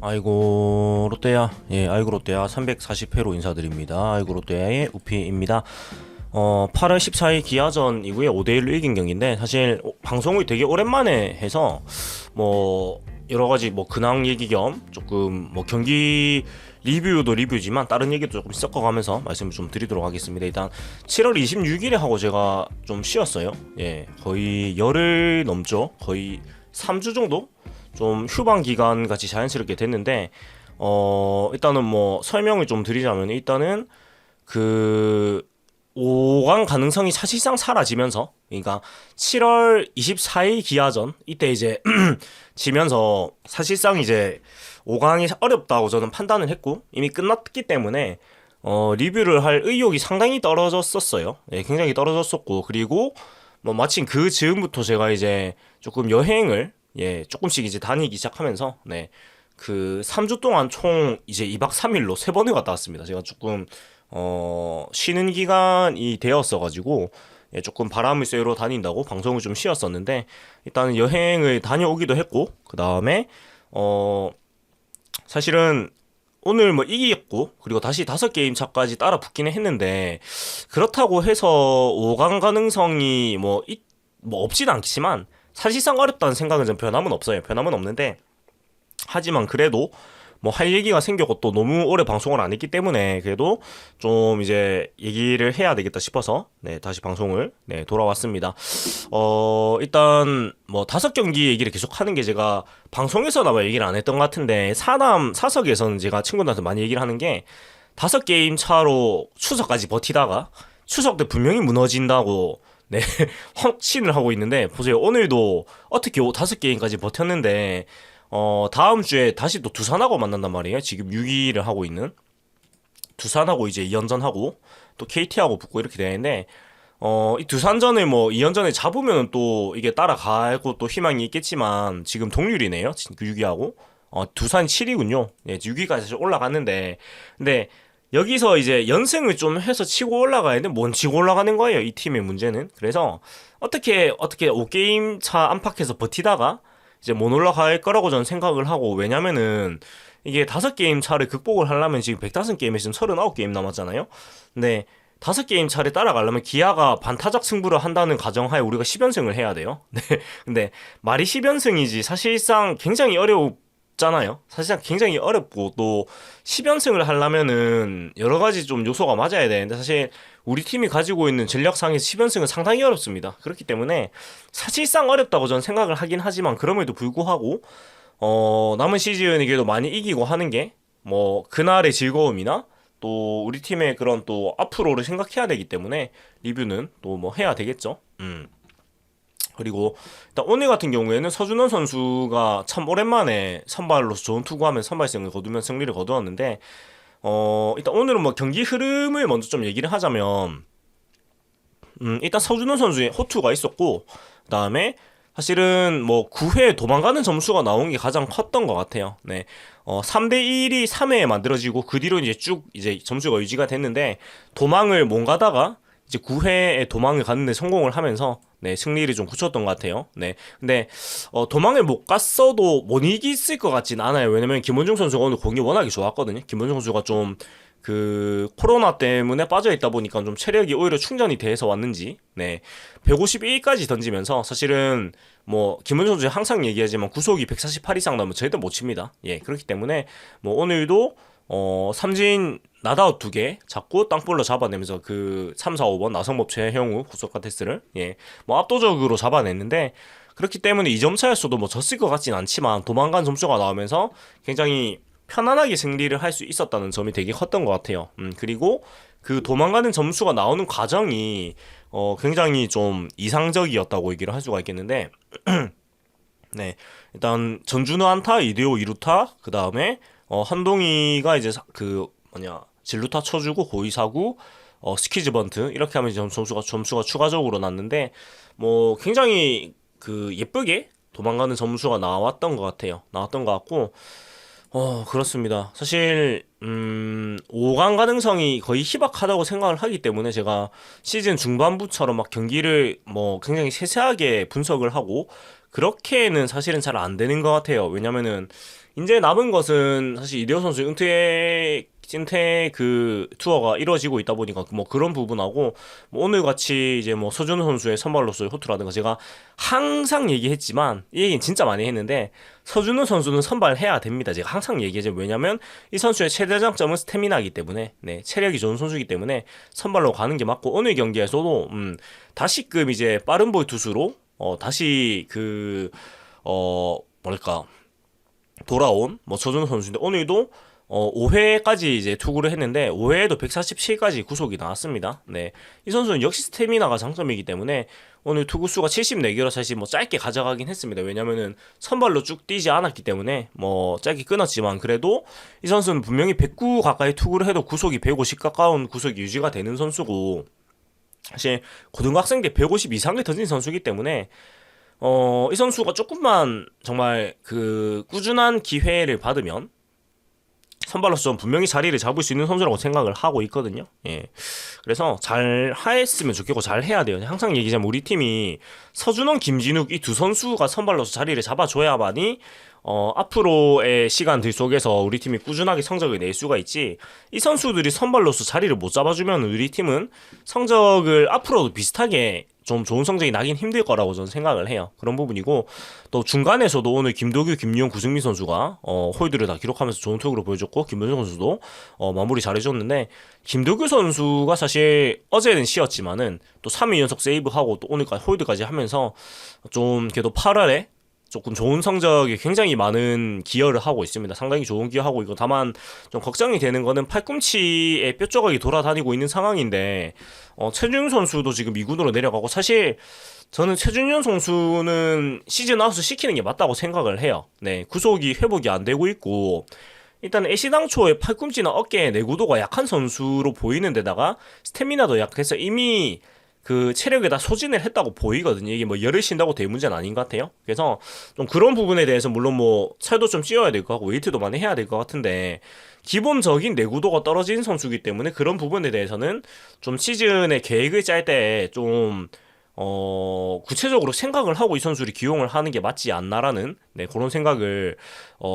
아이고 롯데야, 아이고 롯데야 340회로 인사드립니다. 아이고 롯데야의 우피입니다. 8월 14일 기아전 이후에 5대1로 이긴 경기인데, 사실 방송을 되게 오랜만에 해서 뭐 여러가지 뭐 근황 얘기 겸 조금 뭐 경기 리뷰도 리뷰지만 다른 얘기도 조금 섞어가면서 말씀을 좀 드리도록 하겠습니다. 일단 7월 26일에 하고 제가 좀 쉬었어요. 거의 열흘 넘죠. 거의 3주 정도 좀 휴방 기간 같이 자연스럽게 됐는데, 일단은 뭐 설명을 좀 드리자면, 일단은 그 5강 가능성이 사실상 사라지면서, 그러니까 7월 24일 기아전 이때 이제 지면서 사실상 이제 5강이 어렵다고 저는 판단을 했고, 이미 끝났기 때문에 리뷰를 할 의욕이 상당히 떨어졌었어요. 굉장히 떨어졌었고, 그리고 뭐 마침 그 즈음부터 제가 이제 조금 여행을 조금씩 이제 다니기 시작하면서, 그 3주 동안 총 이제 2박 3일로 3번을 갔다 왔습니다. 제가 조금 쉬는 기간이 되었어가지고, 조금 바람을 쐬러 다닌다고 방송을 좀 쉬었었는데, 일단은 여행을 다녀오기도 했고, 그 다음에 사실은 오늘 뭐 이겼고, 그리고 다시 5게임 차까지 따라 붙기는 했는데, 그렇다고 해서 5강 가능성이 뭐 없진 않지만 사실상 어렵다는 생각은 좀 변함은 없어요. 변함은 없는데, 하지만 그래도 뭐 할 얘기가 생겼고 또 너무 오래 방송을 안 했기 때문에 그래도 좀 이제 얘기를 해야 되겠다 싶어서 다시 방송을 돌아왔습니다. 일단 뭐 5경기 얘기를 계속 하는 게, 제가 방송에서는 아마 얘기를 안 했던 것 같은데, 사남 사석에서는 제가 친구들한테 많이 얘기를 하는 게, 5게임 차로 추석까지 버티다가 추석 때 분명히 무너진다고 확신을 하고 있는데, 보세요. 오늘도 어떻게 5게임까지 버텼는데, 다음 주에 다시 또 두산하고 만난단 말이에요. 지금 6위를 하고 있는 두산하고 이제 2연전하고 또 KT하고 붙고 이렇게 되는데, 이 두산전을 뭐 2연전에 잡으면 또 이게 따라가고 또 희망이 있겠지만, 지금 동률이네요. 6위하고 두산이 7위군요. 6위까지 사실 올라갔는데, 근데 여기서 이제 연승을 좀 해서 치고 올라가야 되는데, 뭔 치고 올라가는 거예요, 이 팀의 문제는. 그래서 어떻게 5게임 차 안팎에서 버티다가 이제 못 올라갈 거라고 저는 생각을 하고, 왜냐면은 이게 5게임 차를 극복을 하려면 지금 105게임에 지금 39게임 남았잖아요. 근데 5게임 차를 따라가려면 기아가 반타작 승부를 한다는 가정하에 우리가 10연승을 해야 돼요. 근데 말이 10연승이지 사실상 굉장히 어렵잖아요. 사실상 굉장히 어렵고, 또 10연승을 하려면은 여러 가지 좀 요소가 맞아야 되는데, 사실 우리 팀이 가지고 있는 전력상에서 10연승은 상당히 어렵습니다. 그렇기 때문에 사실상 어렵다고 저는 생각을 하긴 하지만, 그럼에도 불구하고 남은 시즌이 그래도 많이 이기고 하는 게 뭐 그날의 즐거움이나 또 우리 팀의 그런 또 앞으로를 생각해야 되기 때문에, 리뷰는 또 뭐 해야 되겠죠. 그리고 일단 오늘 같은 경우에는 서준원 선수가 참 오랜만에 선발로서 좋은 투구하면서 선발승을 거두면서 승리를 거두었는데, 일단 오늘은 뭐 경기 흐름을 먼저 좀 얘기를 하자면, 일단 서준원 선수의 호투가 있었고, 그 다음에 사실은 뭐 9회 도망가는 점수가 나온 게 가장 컸던 것 같아요. 3대1이 3회에 만들어지고, 그 뒤로 이제 쭉 이제 점수가 유지가 됐는데, 도망을 못 가다가 이제 9회에 도망을 갔는데 성공을 하면서 승리를 좀 굳혔던 것 같아요. 근데 도망을 못 갔어도 못 이겼을 것 같진 않아요. 왜냐면 김원중 선수가 오늘 공이 워낙에 좋았거든요. 김원중 선수가 좀 그 코로나 때문에 빠져 있다 보니까 좀 체력이 오히려 충전이 돼서 왔는지 151까지 던지면서, 사실은 뭐 김원중 선수 항상 얘기하지만 구속이 148 이상 나면 절대 못 칩니다. 그렇기 때문에 뭐 오늘도 삼진 나다웃 2개 잡고 땅볼로 잡아내면서 그 3, 4, 5번 나성범 최형우 구속가 테스트를 뭐 압도적으로 잡아냈는데, 그렇기 때문에 2점 차였어도 뭐 졌을 것 같진 않지만 도망간 점수가 나오면서 굉장히 편안하게 승리를 할 수 있었다는 점이 되게 컸던 것 같아요. 그리고 그 도망가는 점수가 나오는 과정이 굉장히 좀 이상적이었다고 얘기를 할 수가 있겠는데, 일단 전준우 안타, 이대호 2루타, 그 다음에 한동희가 이제 그 진루타 쳐주고 고의사구, 스퀴즈 번트 이렇게 하면 점수가 추가적으로 났는데, 뭐 굉장히 그 예쁘게 도망가는 점수가 나왔던 것 같아요. 나왔던 것 같고, 그렇습니다. 사실 5강 가능성이 거의 희박하다고 생각을 하기 때문에, 제가 시즌 중반부처럼 막 경기를 뭐 굉장히 세세하게 분석을 하고 그렇게는 사실은 잘 안 되는 것 같아요. 왜냐면은 이제 남은 것은 사실 이대호 선수 은퇴 그 투어가 이루어지고 있다 보니까 뭐 그런 부분하고 뭐 오늘 같이 이제 뭐 서준호 선수의 선발로서의 호투라든가 제가 항상 얘기했지만 이 얘기는 진짜 많이 했는데 서준호 선수는 선발해야 됩니다. 제가 항상 얘기하죠. 왜냐면 이 선수의 최대 장점은 스태미나이기 때문에 네, 체력이 좋은 선수이기 때문에 선발로 가는 게 맞고 오늘 경기에서도 다시금 이제 빠른 볼 투수로 다시 뭐랄까 돌아온 뭐 서준호 선수인데 오늘도 5회까지 이제 투구를 했는데 5회에도 147까지 구속이 나왔습니다. 네. 이 선수는 역시 스태미나가 장점이기 때문에 오늘 투구수가 74개로 사실 뭐 짧게 가져가긴 했습니다. 왜냐면은 선발로 쭉 뛰지 않았기 때문에 뭐 짧게 끊었지만 그래도 이 선수는 분명히 109 가까이 투구를 해도 구속이 150 가까운 구속이 유지가 되는 선수고 사실 고등학생 때 150 이상을 던진 선수이기 때문에 이 선수가 조금만 정말 그 꾸준한 기회를 받으면 선발로서 분명히 자리를 잡을 수 있는 선수라고 생각을 하고 있거든요. 예. 그래서 잘 했으면 좋겠고 잘 해야 돼요. 항상 얘기하자면 우리 팀이 서준원, 김진욱 이 두 선수가 선발로서 자리를 잡아줘야만이 앞으로의 시간들 속에서 우리 팀이 꾸준하게 성적을 낼 수가 있지. 이 선수들이 선발로서 자리를 못 잡아주면 우리 팀은 성적을 앞으로도 비슷하게 좀 좋은 성적이 나긴 힘들 거라고 저는 생각을 해요. 그런 부분이고 또 중간에서도 오늘 김도규, 김유영, 구승민 선수가 홀드를 다 기록하면서 좋은 투구를 보여줬고 김도준 선수도 마무리 잘해줬는데 김도규 선수가 사실 어제는 쉬었지만은 또 3일 연속 세이브하고 또 오늘까지 홀드까지 하면서 좀 그래도 8월에 조금 좋은 성적에 굉장히 많은 기여를 하고 있습니다. 상당히 좋은 기여하고 있고 다만 좀 걱정이 되는 거는 팔꿈치에 뼈 조각이 돌아다니고 있는 상황인데 최준용 선수도 지금 2군으로 내려가고 사실 저는 최준용 선수는 시즌 아웃을 시키는 게 맞다고 생각을 해요. 네, 구속이 회복이 안 되고 있고 일단 애시당초에 팔꿈치나 어깨 내구도가 약한 선수로 보이는 데다가 스태미나도 약해서 이미 그 체력에 다 소진을 했다고 보이거든요. 이게 뭐 열을 쉰다고 될 문제는 아닌 것 같아요. 그래서 좀 그런 부분에 대해서 물론 뭐 살도 좀 찌워야 될 것 같고 웨이트도 많이 해야 될 것 같은데 기본적인 내구도가 떨어진 선수이기 때문에 그런 부분에 대해서는 좀 시즌의 계획을 짤 때 좀 구체적으로 생각을 하고 이 선수를 기용을 하는 게 맞지 않나라는 네, 그런 생각을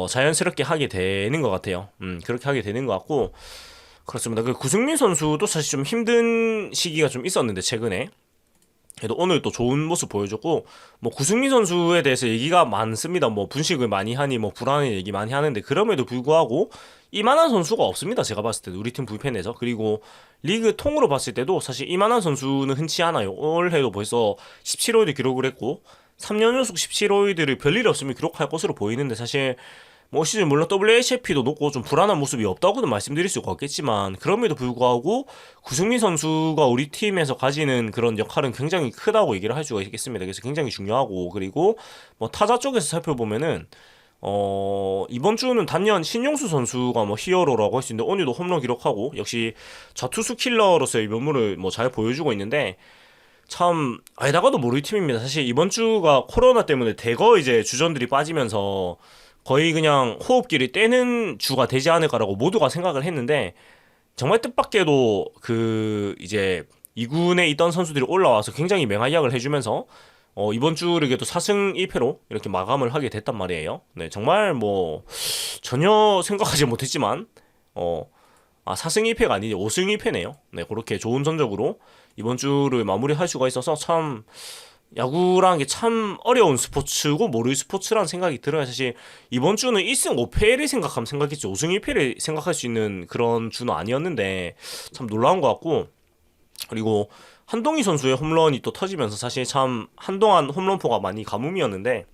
자연스럽게 하게 되는 것 같아요. 그렇게 하게 되는 것 같고 그렇습니다. 그 구승민 선수도 사실 좀 힘든 시기가 좀 있었는데 최근에 그래도 오늘 또 좋은 모습 보여줬고 뭐 구승민 선수에 대해서 얘기가 많습니다. 뭐 분식을 많이 하니 뭐 불안한 얘기 많이 하는데 그럼에도 불구하고 이만한 선수가 없습니다. 제가 봤을 때도 우리 팀 불펜에서 그리고 리그 통으로 봤을 때도 사실 이만한 선수는 흔치 않아요. 올해도 벌써 17홀드 기록을 했고 3년 연속 17홀드를 별일 없으면 기록할 것으로 보이는데 사실 뭐 시즌 물론 WHIP도 높고 좀 불안한 모습이 없다고는 말씀드릴 수가 없겠지만 그럼에도 불구하고 구승민 선수가 우리 팀에서 가지는 그런 역할은 굉장히 크다고 얘기를 할 수가 있겠습니다. 그래서 굉장히 중요하고 그리고 뭐 타자 쪽에서 살펴보면은 이번 주는 단연 신용수 선수가 뭐 히어로라고 할 수 있는데 오늘도 홈런 기록하고 역시 좌투수 킬러로서의 면모를 뭐 잘 보여주고 있는데 참 알다가도 모를 팀입니다. 사실 이번 주가 코로나 때문에 대거 이제 주전들이 빠지면서 거의 그냥 호흡기를 떼는 주가 되지 않을까라고 모두가 생각을 했는데 정말 뜻밖에도 그 이제 2군에 있던 선수들이 올라와서 굉장히 맹활약을 해주면서 이번 주를 그래도 4승 1패로 이렇게 마감을 하게 됐단 말이에요. 네, 정말 뭐 전혀 생각하지 못했지만 4승 1패가 아니지 5승 1패네요. 네, 그렇게 좋은 전적으로 이번 주를 마무리할 수가 있어서 참 야구라는 게 참 어려운 스포츠고 모를 스포츠라는 생각이 들어요. 사실 이번 주는 1승 5패를 생각하면 생각했지 5승 1패를 생각할 수 있는 그런 주는 아니었는데 참 놀라운 것 같고 그리고 한동희 선수의 홈런이 또 터지면서 사실 참 한동안 홈런포가 많이 가뭄이었는데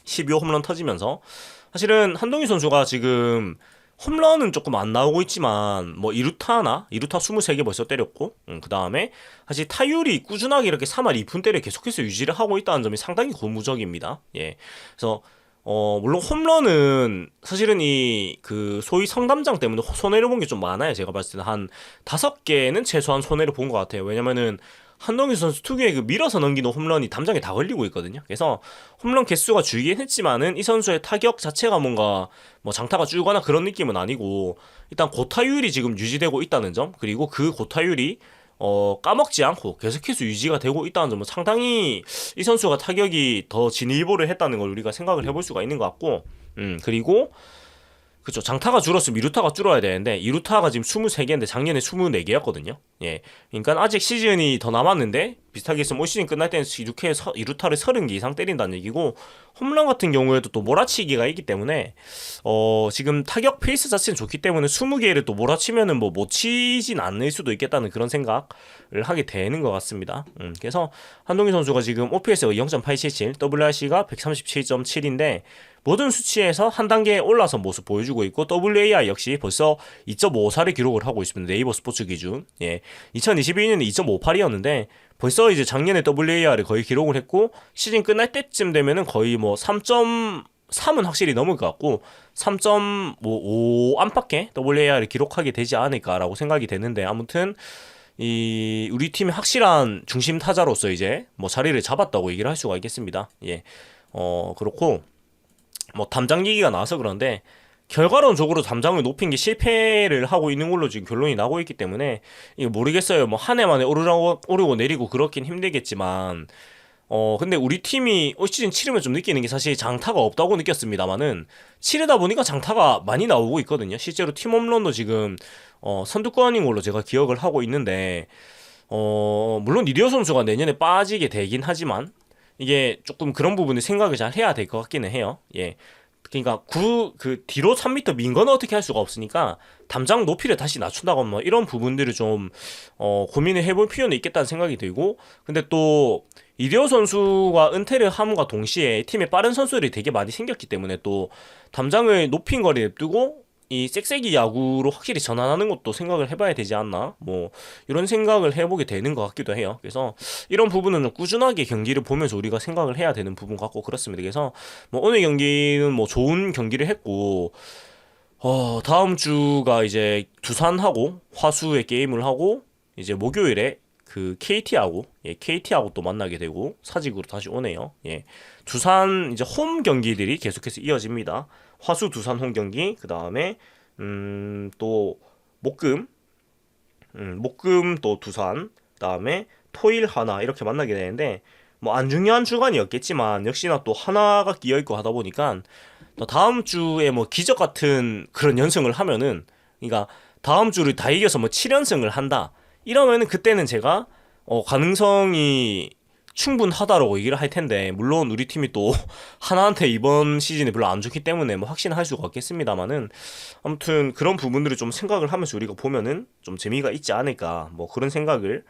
12호 홈런 터지면서 사실은 한동희 선수가 지금 홈런은 조금 안 나오고 있지만 뭐 2루타나 2루타 23개 벌써 때렸고 그 다음에 사실 타율이 꾸준하게 이렇게 3할 2푼대를 계속해서 유지를 하고 있다는 점이 상당히 고무적입니다. 예. 그래서 물론 홈런은 사실은 이 그 소위 성담장 때문에 손해를 본 게 좀 많아요. 제가 봤을 때는 한 5개는 최소한 손해를 본 것 같아요. 왜냐면은 한동희 선수 특유의 그 밀어서 넘기는 홈런이 담장에 다 걸리고 있거든요. 그래서 홈런 개수가 줄긴 했지만은 이 선수의 타격 자체가 뭔가 뭐 장타가 줄거나 그런 느낌은 아니고 일단 고타율이 지금 유지되고 있다는 점 그리고 그 고타율이 까먹지 않고 계속해서 유지가 되고 있다는 점은 상당히 이 선수가 타격이 더 진일보를 했다는 걸 우리가 생각을 해볼 수가 있는 것 같고, 그리고 그쵸, 장타가 줄었으면 2루타가 줄어야 되는데 2루타가 지금 23개인데 작년에 24개였거든요. 예, 그러니까 아직 시즌이 더 남았는데 비슷하게 했으면 올 시즌 끝날 때는 2루타를 30개 이상 때린다는 얘기고, 홈런 같은 경우에도 또 몰아치기가 있기 때문에 지금 타격 페이스 자체는 좋기 때문에 20개를 또 몰아치면은 뭐 못 치진 않을 수도 있겠다는 그런 생각을 하게 되는 것 같습니다. 그래서 한동희 선수가 지금 OPS가 0.877, WRC가 137.7인데 모든 수치에서 한 단계 올라선 모습 보여주고 있고, WAR 역시 벌써 2.54를 기록을 하고 있습니다. 네이버 스포츠 기준. 예. 2022년에 2.58이었는데 벌써 이제 작년에 WAR을 거의 기록을 했고, 시즌 끝날 때쯤 되면은 거의 뭐 3.3은 확실히 넘을 것 같고 3.5 안팎의 WAR을 기록하게 되지 않을까라고 생각이 되는데, 아무튼 이 우리 팀의 확실한 중심 타자로서 이제 뭐 자리를 잡았다고 얘기를 할 수가 있겠습니다. 예. 그렇고 뭐 담장 얘기가 나와서 그런데 결과론적으로 담장을 높인 게 실패를 하고 있는 걸로 지금 결론이 나고 있기 때문에 이거 모르겠어요. 뭐 한 해 만에 오르고 내리고 그렇긴 힘들겠지만 근데 우리 팀이 올 시즌 치르면 좀 느끼는 게 사실 장타가 없다고 느꼈습니다만은 치르다 보니까 장타가 많이 나오고 있거든요. 실제로 팀 홈런도 지금 선두권인 걸로 제가 기억을 하고 있는데 물론 리디어 선수가 내년에 빠지게 되긴 하지만 이게 조금 그런 부분을 생각을 잘 해야 될 것 같기는 해요. 예. 그러니까 그 뒤로 3m 민 거는 어떻게 할 수가 없으니까 담장 높이를 다시 낮춘다거나 뭐 이런 부분들을 좀 고민을 해볼 필요는 있겠다는 생각이 들고, 근데 또 이대호 선수가 은퇴를 함과 동시에 팀에 빠른 선수들이 되게 많이 생겼기 때문에 또 담장을 높인 거를 냅두고 이 쌕쌕이 야구로 확실히 전환하는 것도 생각을 해봐야 되지 않나, 뭐 이런 생각을 해보게 되는 것 같기도 해요. 그래서 이런 부분은 좀 꾸준하게 경기를 보면서 우리가 생각을 해야 되는 부분 같고 그렇습니다. 그래서 뭐 오늘 경기는 뭐 좋은 경기를 했고, 다음 주가 이제 두산하고 화수의 게임을 하고 이제 목요일에 그 KT하고 또 만나게 되고 사직으로 다시 오네요. 예. 두산 이제 홈 경기들이 계속해서 이어집니다. 화수 두산 홈 경기, 그 다음에 또 목금 또 두산, 그 다음에 토일 하나 이렇게 만나게 되는데 뭐 안 중요한 주간이었겠지만 역시나 또 하나가 끼어 있고 하다 보니까 또 다음 주에 뭐 기적 같은 그런 연승을 하면은, 그러니까 다음 주를 다 이겨서 뭐 7연승을 한다 이러면은 그때는 제가 가능성이 충분하다라고 얘기를 할 텐데, 물론 우리 팀이 또 하나한테 이번 시즌에 별로 안 좋기 때문에 뭐 확신할 수가 없겠습니다만은, 아무튼 그런 부분들을 좀 생각을 하면서 우리가 보면은 좀 재미가 있지 않을까, 뭐 그런 생각을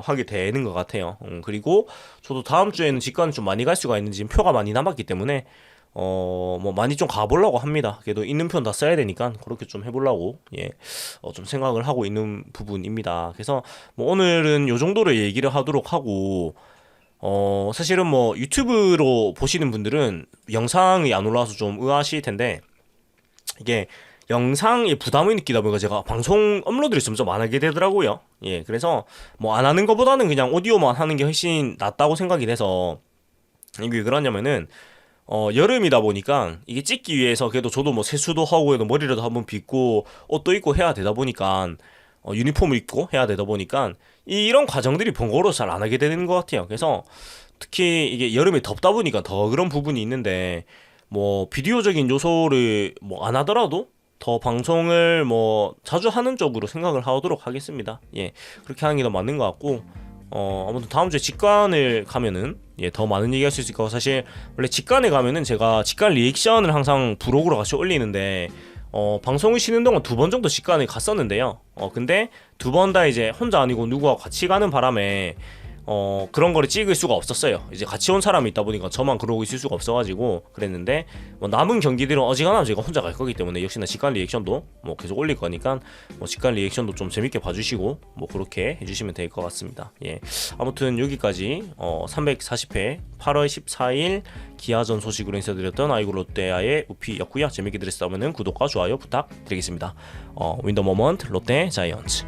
하게 되는 것 같아요. 그리고 저도 다음 주에는 직관을 좀 많이 갈 수가 있는, 지금 표가 많이 남았기 때문에 뭐 많이 좀 가보려고 합니다. 그래도 있는 편 다 써야 되니까 그렇게 좀 해보려고 좀 생각을 하고 있는 부분입니다. 그래서 뭐 오늘은 요 정도로 얘기를 하도록 하고, 사실은 뭐 유튜브로 보시는 분들은 영상이 안 올라와서 좀 의아하실 텐데, 이게 영상에 부담을 느끼다 보니까 제가 방송 업로드를 점점 안 하게 되더라고요. 예, 그래서 뭐 안 하는 것보다는 그냥 오디오만 하는 게 훨씬 낫다고 생각이 돼서, 이게 왜 그러냐면은 여름이다 보니까 이게 찍기 위해서 그래도 저도 뭐 세수도 하고 해도 머리라도 한번 빗고 옷도 입고 해야 되다 보니까 유니폼을 입고 해야 되다 보니까 이런 과정들이 번거로워서 잘 안 하게 되는 것 같아요. 그래서 특히 이게 여름에 덥다 보니까 더 그런 부분이 있는데, 뭐 비디오적인 요소를 뭐 안 하더라도 더 방송을 뭐 자주 하는 쪽으로 생각을 하도록 하겠습니다. 예, 그렇게 하는 게 더 맞는 것 같고, 아무튼 다음 주에 직관을 가면은 더 많은 얘기 할 수 있을 거고, 사실 원래 직관에 가면은 제가 직관 리액션을 항상 브로그로 같이 올리는데 방송을 쉬는 동안 2번 정도 직관을 갔었는데요. 근데 2번 다 이제 혼자 아니고 누구와 같이 가는 바람에 그런 거를 찍을 수가 없었어요. 이제 같이 온 사람이 있다 보니까 저만 그러고 있을 수가 없어가지고 그랬는데, 뭐 남은 경기들은 어지간하면 제가 혼자 갈 거기 때문에 역시나 직관 리액션도 뭐 계속 올릴 거니까 뭐 직관 리액션도 좀 재밌게 봐주시고 뭐 그렇게 해주시면 될 것 같습니다. 예, 아무튼 여기까지 340회 8월 14일 기아전 소식으로 인사드렸던 아이고 롯데와의 우피였고요. 재밌게 들으셨다면 구독과 좋아요 부탁드리겠습니다. 윈더 모먼트 롯데 자이언츠.